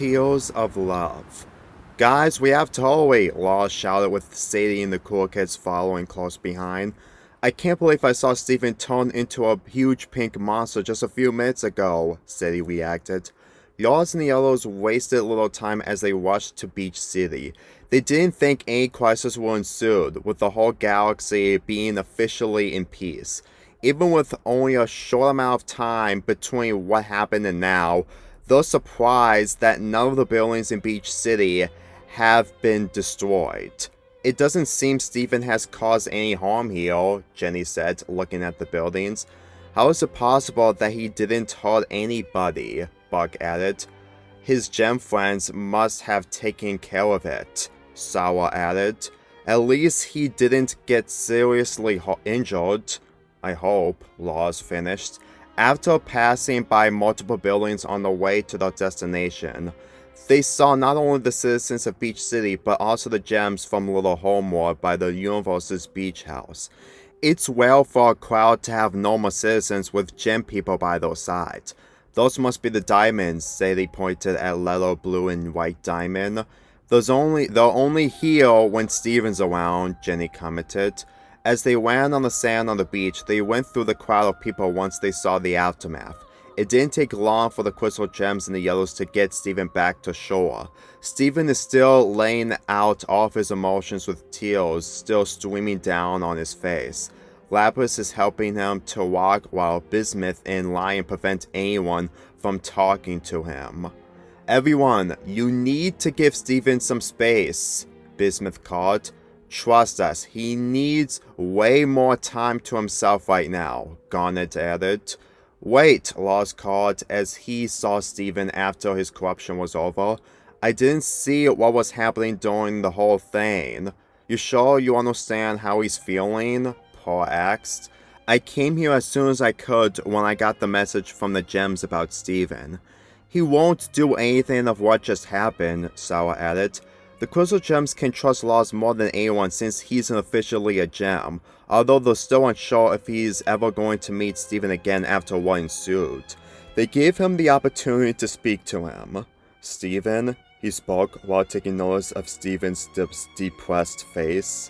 Tears of Love. Guys, we have Toei, Law shouted with Sadie and the cool kids following close behind. I can't believe I saw Steven turn into a huge pink monster just a few minutes ago, Sadie reacted. Laws and the Yellows wasted little time as they rushed to Beach City. They didn't think any crisis would ensue, with the whole galaxy being officially in peace. Even with only a short amount of time between what happened and now, they're surprised that none of the buildings in Beach City have been destroyed. It doesn't seem Steven has caused any harm here, Jenny said, looking at the buildings. How is it possible that he didn't hurt anybody? Buck added. His gem friends must have taken care of it, Sawa added. At least he didn't get seriously injured. I hope, Laws finished. After passing by multiple buildings on the way to their destination, they saw not only the citizens of Beach City, but also the gems from Little Homeworld by the universe's beach house. It's well for a crowd to have normal citizens with gem people by their side. Those must be the diamonds, Sadie pointed at Letter Blue and White Diamond. They're only here when Steven's around, Jenny commented. As they ran on the sand on the beach, they went through the crowd of people once they saw the aftermath. It didn't take long for the crystal gems and the yellows to get Steven back to shore. Steven is still laying out all of his emotions with tears still streaming down on his face. Lapis is helping him to walk while Bismuth and Lion prevent anyone from talking to him. Everyone, you need to give Steven some space, Bismuth called. Trust us, he needs way more time to himself right now, Garnet added. Wait, Laws called as he saw Steven after his corruption was over. I didn't see what was happening during the whole thing. You sure you understand how he's feeling? Paul asked. I came here as soon as I could when I got the message from the gems about Steven. He won't do anything of what just happened, Sawa added. The crystal gems can trust Laws more than anyone since he's officially a gem, although they're still unsure if he's ever going to meet Steven again after what ensued. They gave him the opportunity to speak to him. Steven, he spoke while taking notice of Steven's depressed face.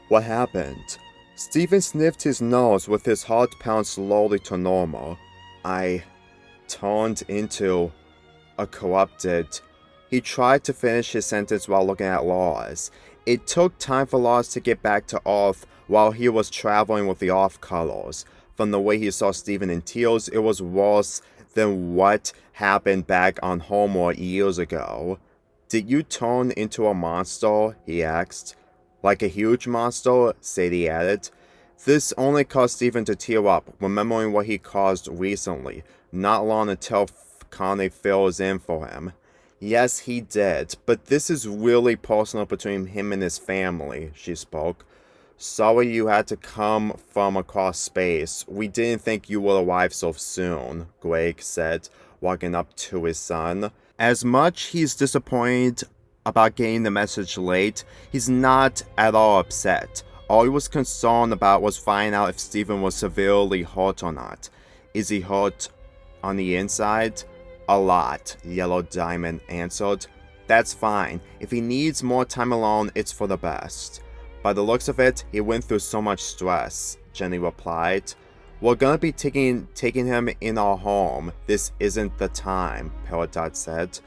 What happened? Steven sniffed his nose with his heart pound slowly to normal. I turned into a corrupted... He tried to finish his sentence while looking at Laws. It took time for Laws to get back to Earth while he was traveling with the off-colors. From the way he saw Steven in tears, it was worse than what happened back on Homeworld years ago. Did you turn into a monster? He asked. Like a huge monster? Sadie added. This only caused Steven to tear up, remembering what he caused recently, not long until Connie fills in for him. Yes, he did, but this is really personal between him and his family, she spoke. Sorry you had to come from across space. We didn't think you would arrive so soon, Greg said, walking up to his son. As much he's disappointed about getting the message late, he's not at all upset. All he was concerned about was finding out if Steven was severely hurt or not. Is he hurt on the inside? A lot, Yellow Diamond answered. That's fine. If he needs more time alone, it's for the best. By the looks of it, he went through so much stress, Jenny replied. We're gonna be taking him in our home. This isn't the time, Peridot said.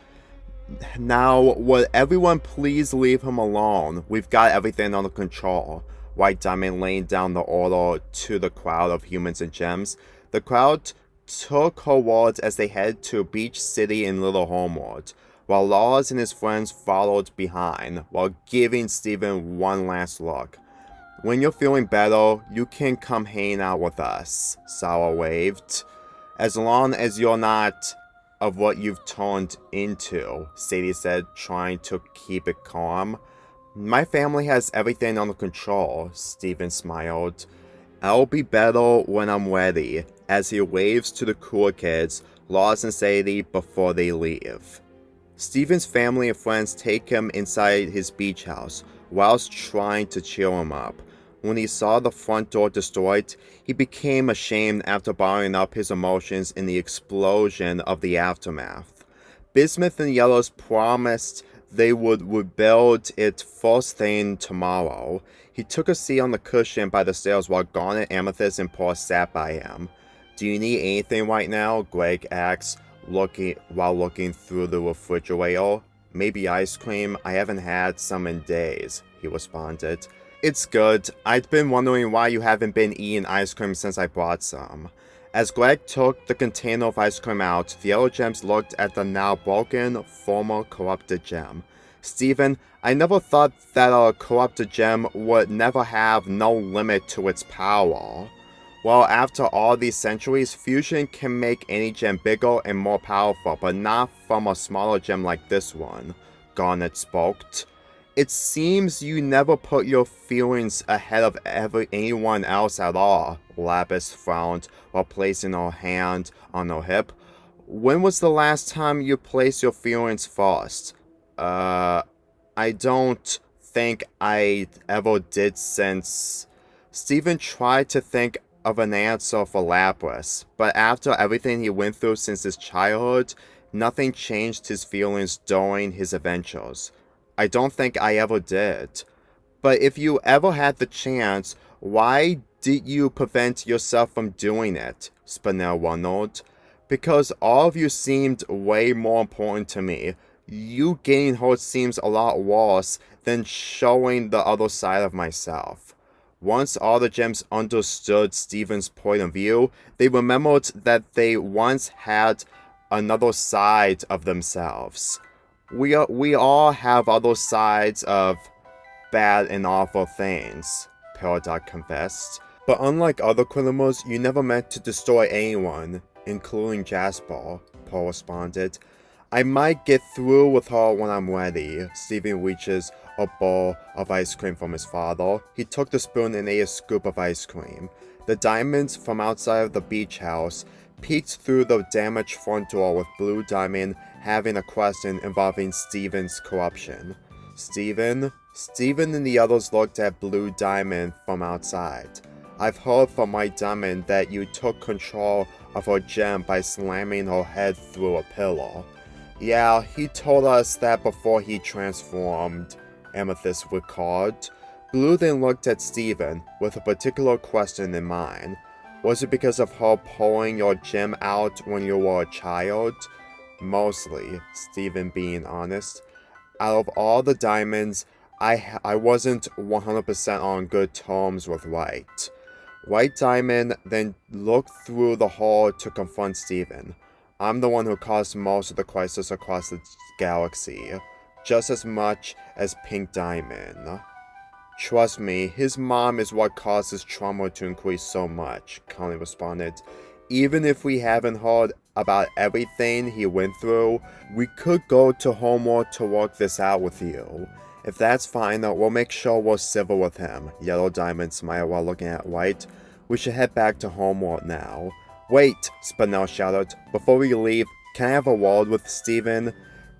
Now, would everyone please leave him alone? We've got everything under control. White Diamond laying down the order to the crowd of humans and gems. The crowd took her words as they headed to Beach City in Little Homeworld, while Laws and his friends followed behind, while giving Steven one last look. When you're feeling better, you can come hang out with us, Sawa waved. As long as you're not of what you've turned into, Sadie said, trying to keep it calm. My family has everything under control, Steven smiled. I'll be better when I'm ready, as he waves to the cool kids, Laws and Sadie, before they leave. Steven's family and friends take him inside his beach house, whilst trying to cheer him up. When he saw the front door destroyed, he became ashamed after bottling up his emotions in the explosion of the aftermath. Bismuth and Yellows promised they would rebuild it first thing tomorrow. He took a seat on the cushion by the stairs while Garnet, Amethyst, and Paul sat by him. Do you need anything right now? Greg asked, while looking through the refrigerator. Maybe ice cream? I haven't had some in days, he responded. It's good. I'd been wondering why you haven't been eating ice cream since I brought some. As Greg took the container of ice cream out, the Yellow Gems looked at the now broken, former corrupted gem. Steven, I never thought that a corrupted gem would never have no limit to its power. Well, after all these centuries, fusion can make any gem bigger and more powerful, but not from a smaller gem like this one, Garnet spoke. It seems you never put your feelings ahead of anyone else at all, Lapis frowned while placing her hand on her hip. When was the last time you placed your feelings first? I don't think I ever did since... Steven tried to think of an answer for Lapis, but after everything he went through since his childhood, nothing changed his feelings during his adventures. I don't think I ever did. But if you ever had the chance, why did you prevent yourself from doing it? Spinel wondered. Because all of you seemed way more important to me. You getting hurt seems a lot worse than showing the other side of myself. Once all the gems understood Steven's point of view, they remembered that they once had another side of themselves. We all have other sides of bad and awful things, Peridot confessed. But unlike other criminals, you never meant to destroy anyone, including Jasper, Paul responded. I might get through with her when I'm ready. Steven reaches a bowl of ice cream from his father. He took the spoon and ate a scoop of ice cream. The diamonds from outside of the beach house peeked through the damaged front door with Blue Diamond having a question involving Steven's corruption. Steven and the others looked at Blue Diamond from outside. I've heard from White Diamond that you took control of her gem by slamming her head through a pillar. Yeah, he told us that before he transformed, Amethyst recalled. Blue then looked at Steven with a particular question in mind. Was it because of her pulling your gem out when you were a child? Mostly, Steven being honest. Out of all the diamonds, I wasn't 100% on good terms with White. White Diamond then looked through the hall to confront Steven. I'm the one who caused most of the crisis across the galaxy, just as much as Pink Diamond. Trust me, his mom is what caused his trauma to increase so much, Connie responded. Even if we haven't heard about everything he went through, we could go to Homeworld to work this out with you. If that's fine, we'll make sure we're civil with him. Yellow Diamond smiled while looking at White. We should head back to Homeworld now. Wait, Spinel shouted. Before we leave, can I have a word with Steven?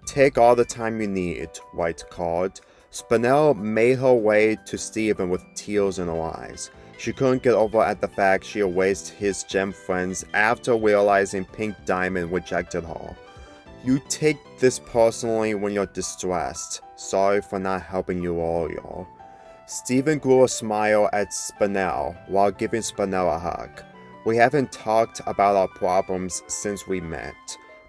Take all the time you need, White called. Spinel made her way to Steven with tears in her eyes. She couldn't get over at the fact she erased his gem friends after realizing Pink Diamond rejected her. You take this personally when you're distressed. Sorry for not helping you earlier. Steven grew a smile at Spinel while giving Spinel a hug. We haven't talked about our problems since we met.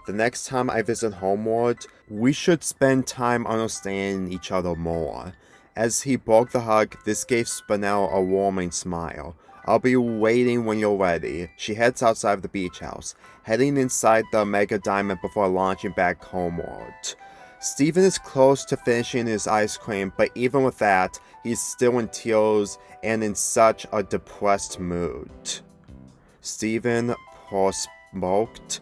The next time I visit Homeworld, we should spend time understanding each other more. As he broke the hug, this gave Spinel a warming smile. I'll be waiting when you're ready. She heads outside of the beach house, heading inside the Mega Diamond before launching back homeward. Steven is close to finishing his ice cream, but even with that, he's still in tears and in such a depressed mood. Steven smoked.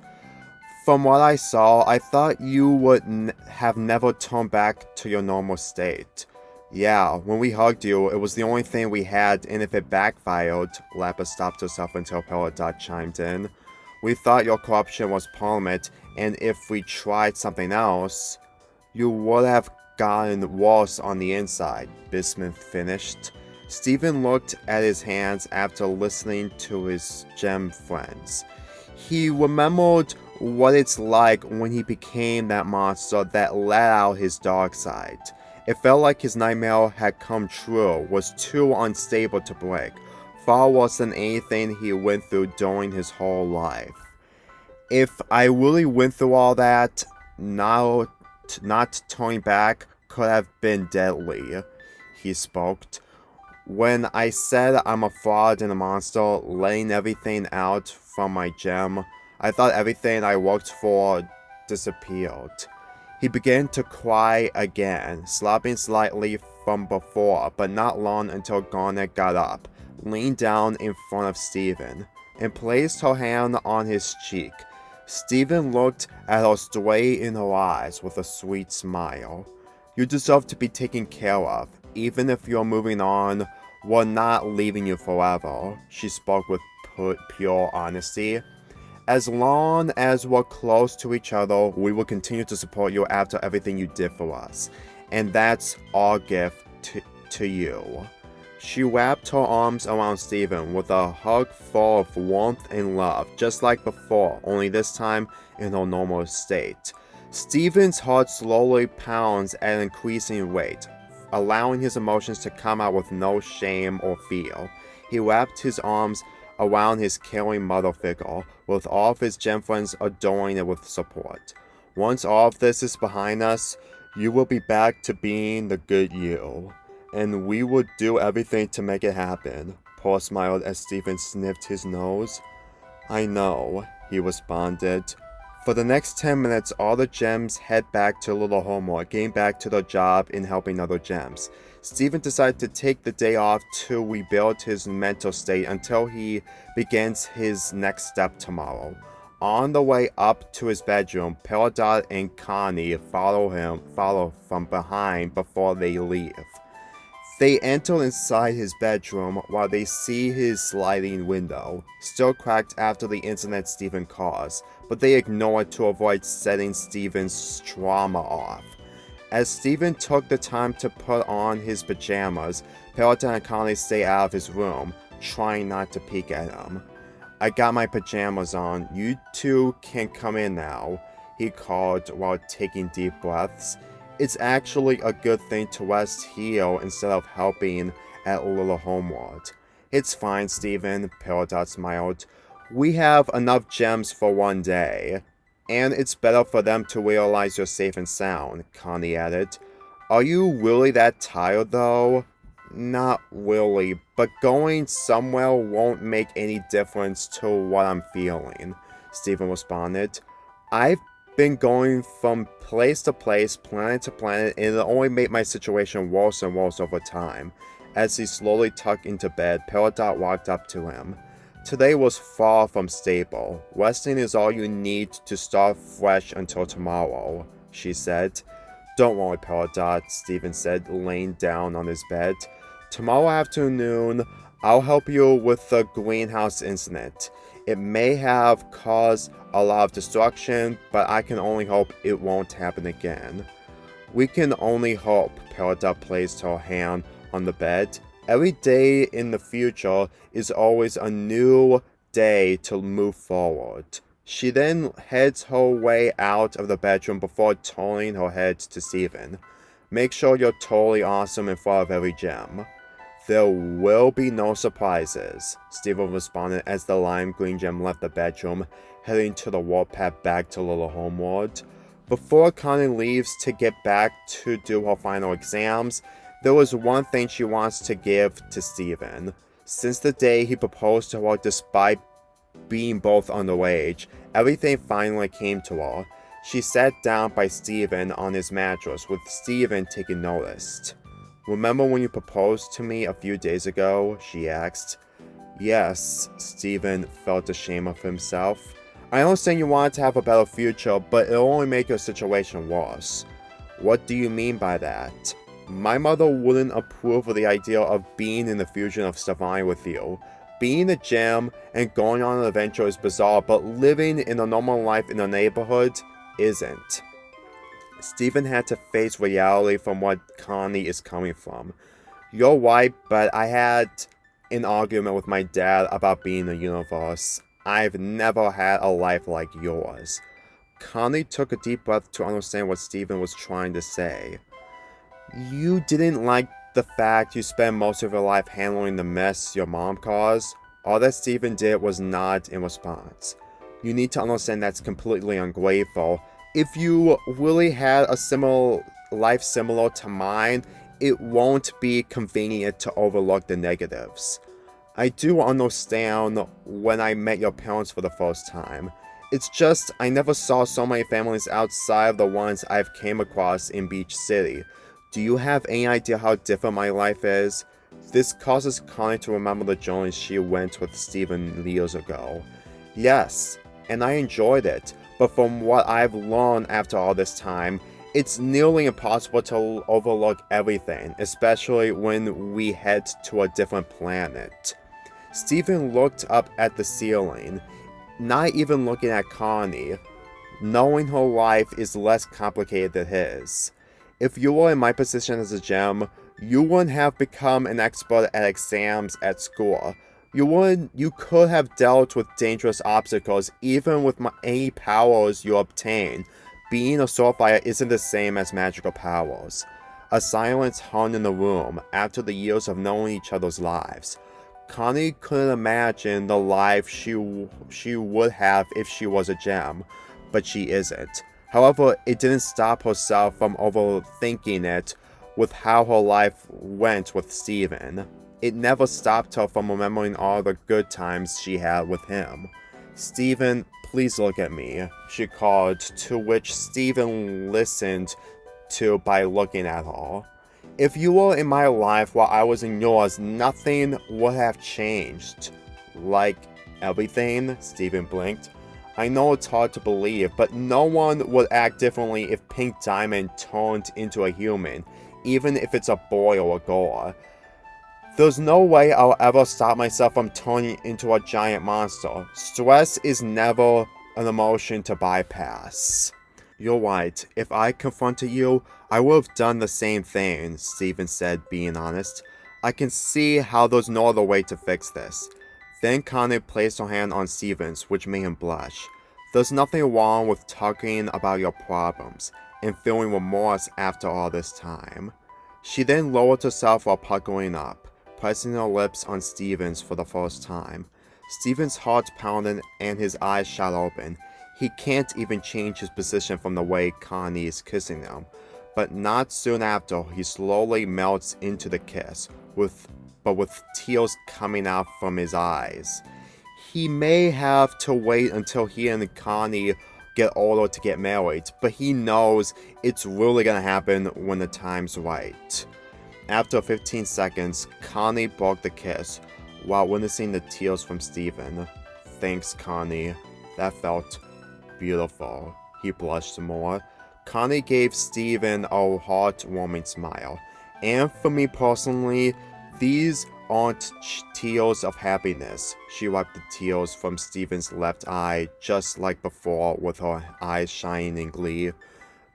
From what I saw, I thought you would have never turned back to your normal state. Yeah, when we hugged you, it was the only thing we had, and if it backfired, Lapis stopped herself until Peridot chimed in. We thought your corruption was permanent, and if we tried something else, you would have gotten worse on the inside, Bismuth finished. Steven looked at his hands after listening to his gem friends. He remembered what it's like when he became that monster that let out his dark side. It felt like his nightmare had come true, was too unstable to break, far worse than anything he went through during his whole life. If I really went through all that, not turning back could have been deadly, he spoke. When I said I'm a fraud and a monster, letting everything out from my gem, I thought everything I worked for disappeared. He began to cry again, slopping slightly from before, but not long until Garnet got up, leaned down in front of Stephen, and placed her hand on his cheek. Stephen looked at her straight in her eyes with a sweet smile. You deserve to be taken care of, even if you're moving on. We're not leaving you forever, she spoke with pure honesty. As long as we're close to each other, we will continue to support you after everything you did for us. And that's our gift to you. She wrapped her arms around Stephen with a hug full of warmth and love, just like before, only this time in her normal state. Stephen's heart slowly pounds at an increasing rate, allowing his emotions to come out with no shame or fear. He wrapped his arms around his caring mother figure, with all of his gem friends adoring it with support. Once all of this is behind us, you will be back to being the good you. And we will do everything to make it happen. Paul smiled as Stephen sniffed his nose. I know, he responded. For the next 10 minutes, all the gems head back to Little Homeworld, getting back to their job in helping other gems. Stephen decided to take the day off to rebuild his mental state until he begins his next step tomorrow. On the way up to his bedroom, Peridot and Connie follow from behind before they leave. They enter inside his bedroom while they see his sliding window, still cracked after the incident Stephen caused, but they ignore it to avoid setting Stephen's trauma off. As Stephen took the time to put on his pajamas, Peridot and Connie stay out of his room, trying not to peek at him. I got my pajamas on, you two can come in now, he called while taking deep breaths. It's actually a good thing to rest here instead of helping at Little Homeworld. It's fine, Stephen, Peridot smiled. We have enough gems for one day. And it's better for them to realize you're safe and sound, Connie added. Are you really that tired, though? Not really, but going somewhere won't make any difference to what I'm feeling, Stephen responded. I've been going from place to place, planet to planet, and it only made my situation worse and worse over time. As he slowly tucked into bed, Peridot walked up to him. Today was far from stable. Resting is all you need to start fresh until tomorrow, she said. Don't worry, Peridot, Stephen said, laying down on his bed. Tomorrow afternoon, I'll help you with the greenhouse incident. It may have caused a lot of destruction, but I can only hope it won't happen again. We can only hope, Peridot placed her hand on the bed. Every day in the future is always a new day to move forward. She then heads her way out of the bedroom before turning her head to Stephen. Make sure you're totally awesome in front of every gem. There will be no surprises, Stephen responded as the lime green gem left the bedroom, heading to the warpath back to Little Homeworld. Before Connie leaves to get back to do her final exams, there was one thing she wants to give to Stephen. Since the day he proposed to her despite being both underage, everything finally came to her. She sat down by Stephen on his mattress, with Stephen taking notice. Remember when you proposed to me a few days ago? She asked. Yes, Stephen felt ashamed of himself. I understand you wanted to have a better future, but it'll only make your situation worse. What do you mean by that? My mother wouldn't approve of the idea of being in the fusion of Stefani with you. Being a gem and going on an adventure is bizarre, but living in a normal life in a neighborhood isn't. Stephen had to face reality from what Connie is coming from. You're right, but I had an argument with my dad about being in the universe. I've never had a life like yours." Connie took a deep breath to understand what Steven was trying to say. "You didn't like the fact you spent most of your life handling the mess your mom caused?" All that Steven did was nod in response. "You need to understand that's completely ungrateful. If you really had a life similar to mine, it won't be convenient to overlook the negatives. I do understand when I met your parents for the first time. It's just I never saw so many families outside of the ones I've came across in Beach City. Do you have any idea how different my life is?" This causes Connie to remember the journey she went with Steven years ago. "Yes, and I enjoyed it, but from what I've learned after all this time, it's nearly impossible to overlook everything, especially when we head to a different planet." Steven looked up at the ceiling, not even looking at Connie, knowing her life is less complicated than his. "If you were in my position as a gem, you wouldn't have become an expert at exams at school. You could have dealt with dangerous obstacles even with any powers you obtain. Being a swordfighter isn't the same as magical powers." A silence hung in the room after the years of knowing each other's lives. Connie couldn't imagine the life she would have if she was a gem, but she isn't. However, it didn't stop herself from overthinking it with how her life went with Steven. It never stopped her from remembering all the good times she had with him. "Steven, please look at me," she called, to which Steven listened to by looking at her. "If you were in my life while I was in yours, nothing would have changed." "Like everything?" Steven blinked. "I know it's hard to believe, but no one would act differently if Pink Diamond turned into a human, even if it's a boy or a girl. There's no way I'll ever stop myself from turning into a giant monster. Stress is never an emotion to bypass." "You're right. If I confronted you, I would have done the same thing," Steven said, being honest. "I can see how there's no other way to fix this." Then Connie placed her hand on Steven's, which made him blush. "There's nothing wrong with talking about your problems and feeling remorse after all this time." She then lowered herself while puckering up, pressing her lips on Steven's for the first time. Steven's heart pounded and his eyes shot open. He can't even change his position from the way Connie is kissing him. But not soon after, he slowly melts into the kiss, with tears coming out from his eyes. He may have to wait until he and Connie get older to get married, but he knows it's really gonna happen when the time's right. After 15 seconds, Connie broke the kiss, while witnessing the tears from Steven. "Thanks, Connie. That felt beautiful." He blushed more. Connie gave Steven a heartwarming smile. "And for me personally, these aren't tears of happiness." She wiped the tears from Steven's left eye, just like before, with her eyes shining in glee.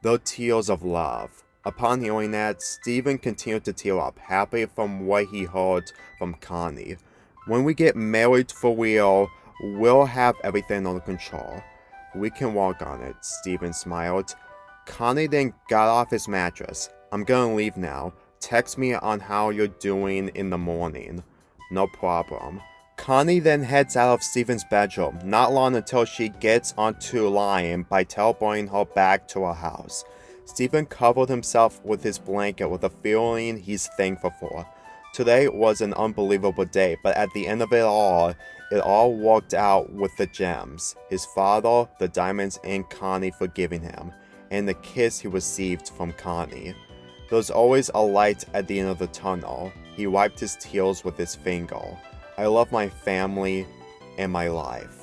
"They're tears of love." Upon hearing that, Steven continued to tear up, happy from what he heard from Connie. "When we get married for real, we'll have everything under control. We can work on it," Steven smiled. Connie then got off his mattress. "I'm gonna leave now. Text me on how you're doing in the morning." "No problem." Connie then heads out of Steven's bedroom, not long until she gets onto Lion by teleporting her back to her house. Steven covered himself with his blanket with a feeling he's thankful for. Today was an unbelievable day, but at the end of it all worked out with the gems, his father, the diamonds, and Connie forgiving him, and the kiss he received from Connie. There's always a light at the end of the tunnel. He wiped his tears with his finger. "I love my family and my life."